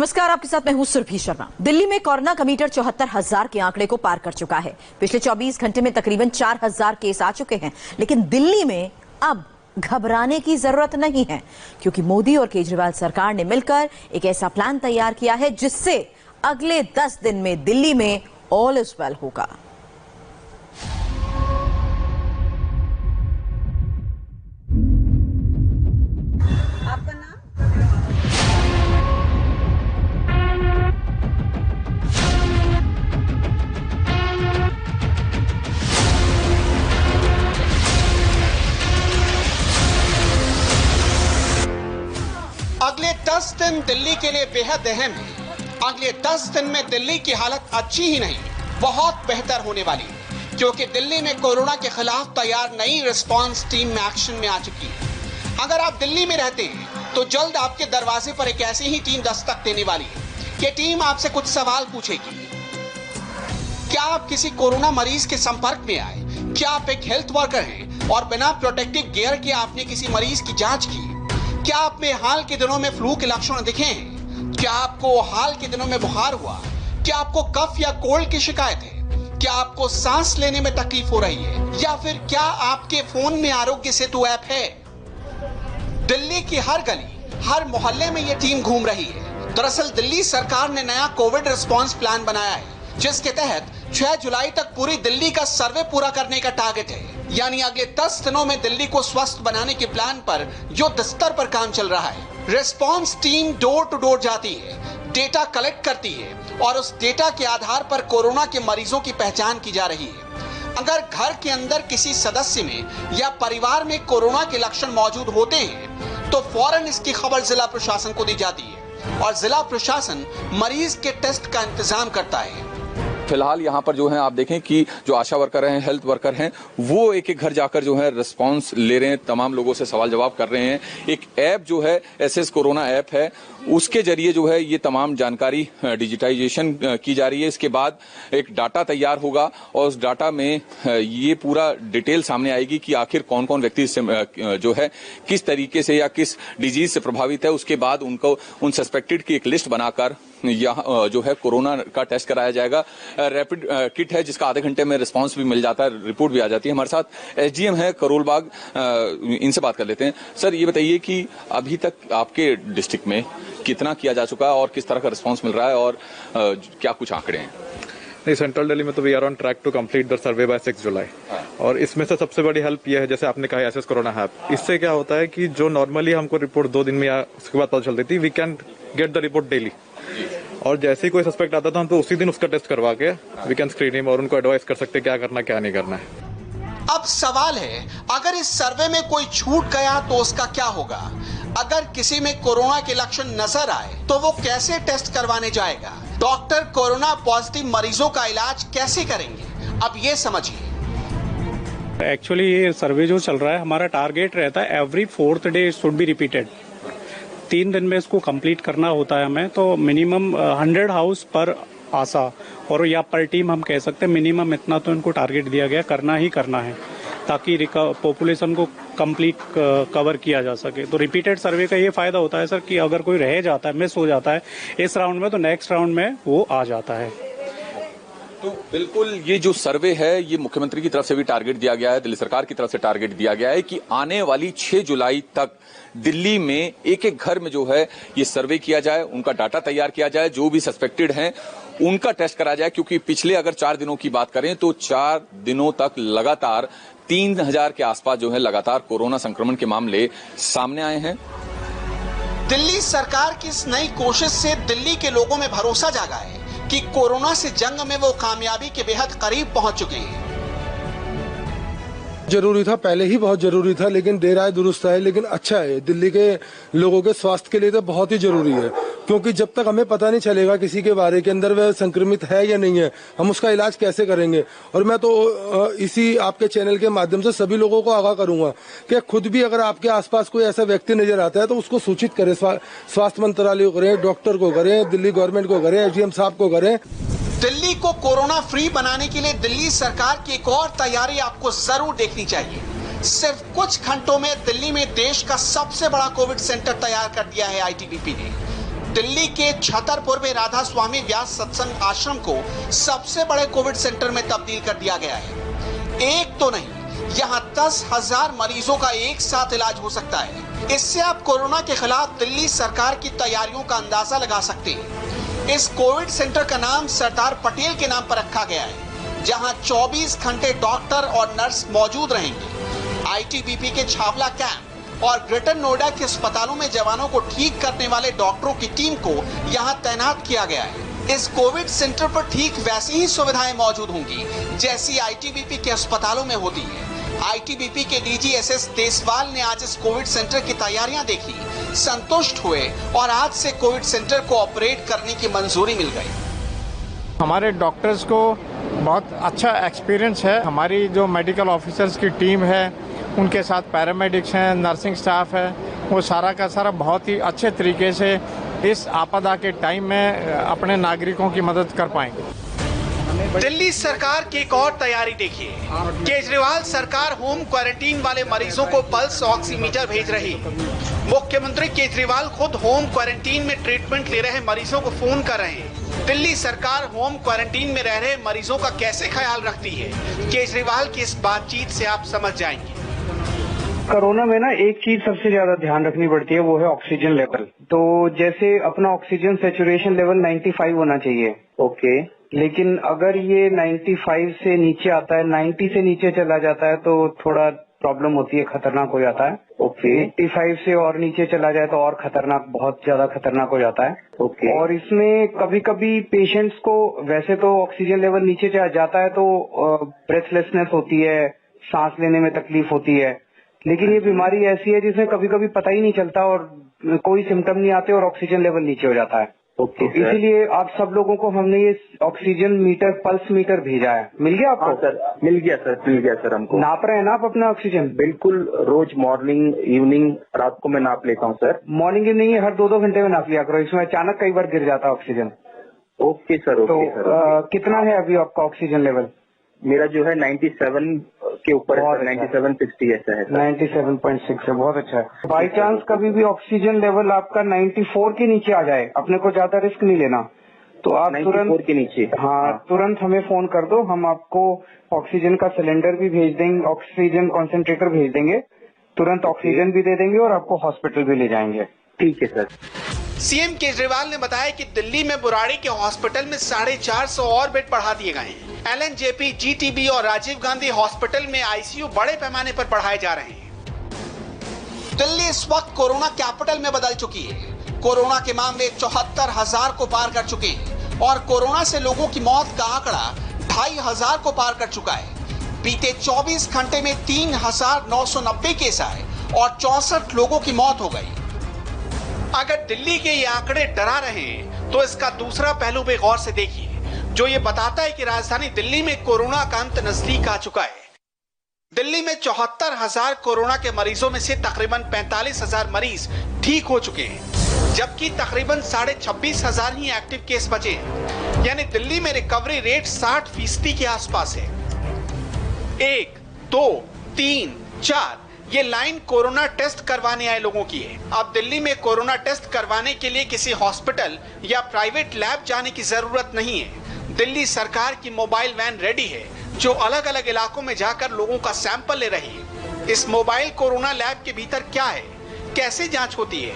नमस्कार, आपके साथ मैं हूं सुरभि शर्मा। दिल्ली में कोरोना का मीटर 74,000 के आंकड़े को पार कर चुका है। पिछले 24 घंटे में तकरीबन 4,000 केस आ चुके हैं। लेकिन दिल्ली में अब घबराने की जरूरत नहीं है, क्योंकि मोदी और केजरीवाल सरकार ने मिलकर एक ऐसा प्लान तैयार किया है जिससे अगले 10 दिन में दिल्ली में ऑल इज वेल होगा। आपका नाम? अगले 10 दिन दिल्ली के लिए बेहद अहम है। अगले 10 दिन में दिल्ली की हालत अच्छी ही नहीं, बहुत बेहतर होने वाली है, क्योंकि दिल्ली में कोरोना के खिलाफ तैयार नई रिस्पांस टीम में एक्शन में आ चुकी है। अगर आप दिल्ली में रहते हैं तो जल्द आपके दरवाजे पर एक ऐसी ही टीम दस्तक देने वाली है कि टीम आपसे कुछ सवाल पूछेगी। क्या आप किसी कोरोना मरीज के संपर्क में आए? क्या आप एक हेल्थ वर्कर हैं और बिना प्रोटेक्टिव गियर के आपने किसी मरीज की जांच की? क्या आप में हाल के दिनों में फ्लू के लक्षण दिखे हैं? क्या आपको हाल के दिनों में बुखार हुआ? क्या आपको कफ या कोल्ड की शिकायत है? क्या आपको सांस लेने में तकलीफ हो रही है? या फिर क्या आपके फोन में आरोग्य सेतु ऐप है? दिल्ली की हर गली, हर मोहल्ले में यह टीम घूम रही है। दरअसल दिल्ली सरकार ने नया कोविड रिस्पांस प्लान बनाया है, जिसके तहत 6 जुलाई तक पूरी दिल्ली का सर्वे पूरा करने का टारगेट है। यानी अगले 10 दिनों में दिल्ली को स्वस्थ बनाने के प्लान पर युद्ध स्तर पर काम चल रहा है। Response team door to door जाती है, डेटा कलेक्ट करती है और उस डेटा के आधार पर कोरोना के मरीजों की पहचान की जा रही है। अगर घर के अंदर किसी सदस्य में या परिवार में कोरोना के लक्षण मौजूद होते हैं तो फौरन इसकी खबर जिला प्रशासन को दी जाती है और जिला प्रशासन मरीज के टेस्ट का इंतजाम करता है। फिलहाल यहाँ पर जो है आप देखें कि जो आशा वर्कर हैं, हेल्थ वर्कर हैं, वो एक एक घर जाकर जो है रिस्पांस ले रहे हैं, तमाम लोगों से सवाल जवाब कर रहे हैं। एक ऐप जो है एसएस कोरोना ऐप है, उसके जरिए जो है ये तमाम जानकारी डिजिटाइजेशन की जा रही है। इसके बाद एक डाटा तैयार होगा और उस डाटा में ये पूरा डिटेल सामने आएगी कि आखिर कौन कौन व्यक्ति जो है किस तरीके से या किस डिजीज से प्रभावित है। उसके बाद उनको उन सस्पेक्टेड की एक लिस्ट बनाकर यहाँ जो है कोरोना का टेस्ट कराया जाएगा। रैपिड किट है जिसका आधे घंटे में रिस्पांस भी मिल जाता है, रिपोर्ट भी आ जाती है। हमारे साथ एसडीएम है करोल बाग, इनसे बात कर लेते हैं। सर, ये बताइए कि अभी तक आपके डिस्ट्रिक्ट में कितना किया जा चुका है और किस तरह का रिस्पांस मिल रहा है और क्या कुछ आंकड़े हैं? नहीं, सेंट्रल दिल्ली में तो we are on track to complete the survey by 6 July. और इसमें से सबसे बड़ी हेल्प ये है, जैसे आपने कहा एसएस कोरोना ऐप, इससे क्या होता है कि जो नॉर्मली हमको रिपोर्ट 2 दिन में या उसके बाद पता चलती थी, we can get the report daily. और जैसे ही कोई सस्पेक्ट आता था हम तो उसी दिन उसका टेस्ट करवा के वी कैन स्क्रीन हिम और उनको एडवाइस कर सकते क्या करना क्या नहीं करना है। अब सवाल है, अगर इस सर्वे में कोई छूट गया तो उसका क्या होगा? अगर किसी में कोरोना के लक्षण नजर आए तो वो कैसे टेस्ट करवाने जाएगा? डॉक्टर कोरोना पॉजिटिव मरीजों का इलाज कैसे करेंगे? अब ये समझिए। एक्चुअली ये सर्वे जो चल रहा है, हमारा टारगेट रहता है every 4th day should be repeated. 3 दिन में इसको कंप्लीट करना होता है हमें, तो मिनिमम 100 हाउस पर आशा और या पर टीम हम कह सकते हैं। मिनिमम इतना तो इनको टारगेट दिया गया, करना ही करना है ताकि पॉपुलेशन को कंप्लीट कवर किया जा सके। तो रिपीटेड सर्वे का ये फायदा होता है सर कि अगर कोई रह जाता है, मिस हो जाता है इस राउंड में, तो नेक्स्ट राउंड में वो आ जाता है। तो बिल्कुल ये जो सर्वे है ये मुख्यमंत्री की तरफ से भी टारगेट दिया गया है, दिल्ली सरकार की तरफ से टारगेट दिया गया है कि आने वाली 6 जुलाई तक दिल्ली में एक एक घर में जो है ये सर्वे किया जाए, उनका डाटा तैयार किया जाए, जो भी सस्पेक्टेड हैं उनका टेस्ट करा जाए। क्योंकि पिछले अगर 4 दिनों की बात करें तो 4 दिनों तक लगातार 3000 के आसपास जो है लगातार कोरोना संक्रमण के मामले सामने आए हैं। दिल्ली सरकार की इस नई कोशिश से दिल्ली के लोगों में भरोसा जागा है कि कोरोना से जंग में वो कामयाबी के बेहद करीब पहुंच चुके हैं। जरूरी था, पहले ही बहुत जरूरी था, लेकिन देर आए दुरुस्त आए। लेकिन अच्छा है, दिल्ली के लोगों के स्वास्थ्य के लिए तो बहुत ही जरूरी है, क्योंकि जब तक हमें पता नहीं चलेगा किसी के बारे के अंदर वह संक्रमित है या नहीं है, हम उसका इलाज कैसे करेंगे। और मैं तो इसी आपके चैनल के माध्यम से सभी लोगों को आगाह करूंगा कि खुद भी अगर आपके आसपास कोई ऐसा व्यक्ति नजर आता है तो उसको सूचित करें, स्वास्थ्य मंत्रालय को करें, डॉक्टर को करें, दिल्ली गवर्नमेंट को करें, एसडीएम साहब को करें। दिल्ली को कोरोना फ्री बनाने के लिए दिल्ली सरकार की एक और तैयारी आपको जरूर देखनी चाहिए। सिर्फ कुछ घंटों में दिल्ली में देश का सबसे बड़ा कोविड सेंटर तैयार कर दिया है आईटीबीपी ने। दिल्ली के छतरपुर में राधा स्वामी व्यास सत्संग आश्रम को सबसे बड़े कोविड सेंटर में तब्दील कर दिया गया है। एक तो नहीं, यहाँ 10,000 मरीजों का एक साथ इलाज हो सकता है। इससे आप कोरोना के खिलाफ दिल्ली सरकार की तैयारियों का अंदाजा लगा सकते हैं। इस कोविड सेंटर का नाम सरदार पटेल के नाम पर रखा गया है, जहां 24 घंटे डॉक्टर और नर्स मौजूद रहेंगे। आईटीबीपी के छावला कैंप और ग्रेटर नोएडा के अस्पतालों में जवानों को ठीक करने वाले डॉक्टरों की टीम को यहां तैनात किया गया है। इस कोविड सेंटर पर ठीक वैसी ही सुविधाएं मौजूद होंगी जैसी आईटीबीपी के अस्पतालों में होती है। आईटीबीपी के डीजी एसएस देसवाल ने आज इस कोविड सेंटर की तैयारियां देखी, संतुष्ट हुए और आज से कोविड सेंटर को ऑपरेट करने की मंजूरी मिल गई। हमारे डॉक्टर्स को बहुत अच्छा एक्सपीरियंस है। हमारी जो मेडिकल ऑफिसर्स की टीम है, उनके साथ पैरामेडिक्स हैं, नर्सिंग स्टाफ है, वो सारा का सारा बहुत ही अच्छे तरीके से इस आपदा के टाइम में अपने नागरिकों की मदद कर पाएंगे। दिल्ली सरकार की एक और तैयारी देखिए। केजरीवाल सरकार होम क्वारंटीन वाले मरीजों को पल्स ऑक्सीमीटर भेज रही। मुख्यमंत्री केजरीवाल खुद होम क्वारंटीन में ट्रीटमेंट ले रहे मरीजों को फोन कर रहे हैं। दिल्ली सरकार होम क्वारंटीन में रह रहे मरीजों का कैसे ख्याल रखती है, केजरीवाल की इस बातचीत से आप समझ जाएंगे। कोरोना में ना एक चीज सबसे ज्यादा ध्यान रखनी पड़ती है, वो है ऑक्सीजन लेवल। तो जैसे अपना ऑक्सीजन सैचुरेशन लेवल 95 होना चाहिए, ओके, लेकिन अगर ये 95 से नीचे आता है, 90 से नीचे चला जाता है तो थोड़ा प्रॉब्लम होती है, खतरनाक हो जाता है। ओके, 85 से और नीचे चला जाए तो और खतरनाक, बहुत ज्यादा खतरनाक हो जाता है। ओके, और इसमें कभी कभी पेशेंट्स को वैसे तो ऑक्सीजन लेवल नीचे जाता है तो ब्रेथलेसनेस होती है, सांस लेने में तकलीफ होती है, लेकिन ये बीमारी ऐसी है जिसमें कभी कभी पता ही नहीं चलता और कोई सिम्टम नहीं आते और ऑक्सीजन लेवल नीचे हो जाता है। ओके, इसीलिए आप सब लोगों को हमने ये ऑक्सीजन मीटर, पल्स मीटर भेजा है। मिल गया आपको? सर मिल गया सर हमको। नाप रहे हैं ना आप अपना ऑक्सीजन? बिल्कुल, रोज मॉर्निंग इवनिंग रात को मैं नाप लेता हूँ सर। मॉर्निंग इवनिंग हर 2-2 घंटे में नाप लिया करो, इसमें अचानक कई बार गिर जाता है oxygen. Okay sir, okay sir. कितना है अभी आपका ऑक्सीजन लेवल? मेरा जो है 97 के ऊपर है, 97.60 ऐसा है। 97.6 है, बहुत अच्छा है। बाई चांस कभी भी ऑक्सीजन लेवल आपका 94 के नीचे आ जाए, अपने को ज्यादा रिस्क नहीं लेना, तो आप तुरंत के नीचे, हाँ, तुरंत हमें फोन कर दो, हम आपको ऑक्सीजन का सिलेंडर भी भेज देंगे, ऑक्सीजन कॉन्सेंट्रेटर भेज देंगे, तुरंत ऑक्सीजन भी दे देंगे और आपको हॉस्पिटल भी ले जाएंगे। ठीक है सर। सीएम केजरीवाल ने बताया कि दिल्ली में बुराड़ी के हॉस्पिटल में 450 और बेड बढ़ा दिए गए हैं। एलएनजेपी, जीटीबी और राजीव गांधी हॉस्पिटल में आईसीयू बड़े पैमाने पर बढ़ाए जा रहे हैं। दिल्ली इस वक्त कोरोना कैपिटल में बदल चुकी है। कोरोना के मामले 74,000 को पार कर चुके हैं और कोरोना से लोगों की मौत का आंकड़ा 2,500 को पार कर चुका है। बीते 24 घंटे में 3,990 केस आए और 64 लोगों की मौत हो गई। अगर दिल्ली के ये आंकड़े डरा रहे हैं तो इसका दूसरा पहलू भी गौर से देखिए, जो ये बताता है कि राजधानी दिल्ली में कोरोना का अंत नजदीक आ चुका है। दिल्ली में 74,000 कोरोना के मरीजों में से तकरीबन 45,000 मरीज ठीक हो चुके हैं, जबकि तकरीबन 26,500 ही एक्टिव केस बचे हैं। यानी दिल्ली में रिकवरी रेट 60% के आसपास है। 1, 2, 3, 4 ये लाइन कोरोना टेस्ट करवाने आए लोगों की है। अब दिल्ली में कोरोना टेस्ट करवाने के लिए किसी हॉस्पिटल या प्राइवेट लैब जाने की जरूरत नहीं है। दिल्ली सरकार की मोबाइल वैन रेडी है, जो अलग अलग इलाकों में जाकर लोगों का सैंपल ले रही है। इस मोबाइल कोरोना लैब के भीतर क्या है, कैसे जांच होती है,